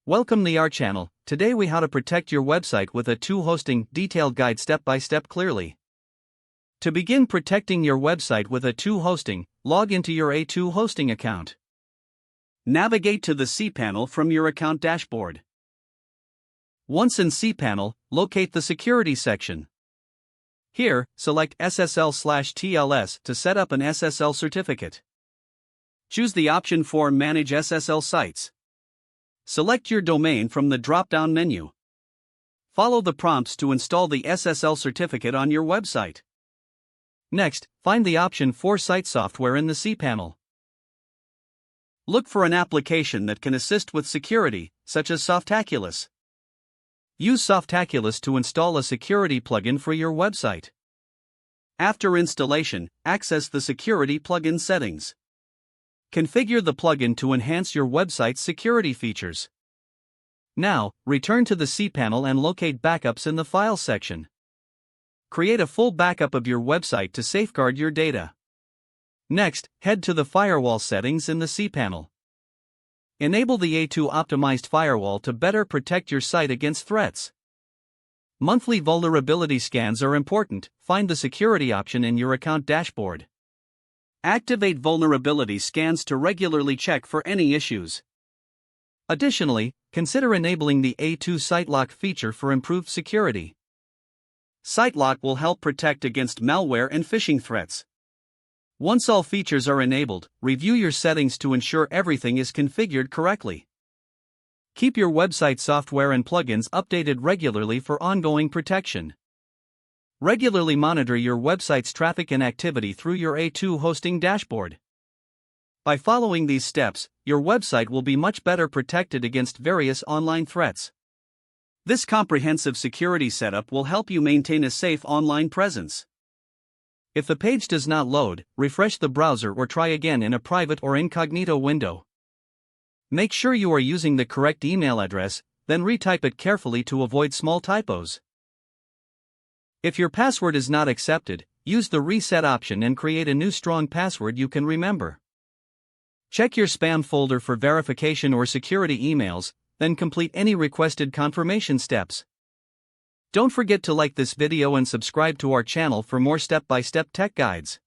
Welcome to our channel. Today we how to protect your website with A2 hosting detailed guide step by step clearly. To begin protecting your website with A2 hosting, log into your A2 hosting account. Navigate to the cPanel from your account dashboard. Once in cPanel, locate the security section. Here, select SSL/TLS to set up an SSL certificate. Choose the option for Manage SSL Sites. Select your domain from the drop-down menu. Follow the prompts to install the SSL certificate on your website. Next, find the option for Site Software in the cPanel. Look for an application that can assist with security, such as Softaculous. Use Softaculous to install a security plugin for your website. After installation, access the security plugin settings. Configure the plugin to enhance your website's security features. Now, return to the cPanel and locate Backups in the Files section. Create a full backup of your website to safeguard your data. Next, head to the Firewall settings in the cPanel. Enable the A2 optimized firewall to better protect your site against threats. Monthly vulnerability scans are important. Find the security option in your account dashboard. Activate vulnerability scans to regularly check for any issues. Additionally, consider enabling the A2 SiteLock feature for improved security. SiteLock will help protect against malware and phishing threats. Once all features are enabled, review your settings to ensure everything is configured correctly. Keep your website software and plugins updated regularly for ongoing protection. Regularly monitor your website's traffic and activity through your A2 hosting dashboard. By following these steps, your website will be much better protected against various online threats. This comprehensive security setup will help you maintain a safe online presence. If the page does not load, refresh the browser or try again in a private or incognito window. Make sure you are using the correct email address, then retype it carefully to avoid small typos. If your password is not accepted, use the reset option and create a new strong password you can remember. Check your spam folder for verification or security emails, then complete any requested confirmation steps. Don't forget to like this video and subscribe to our channel for more step-by-step tech guides.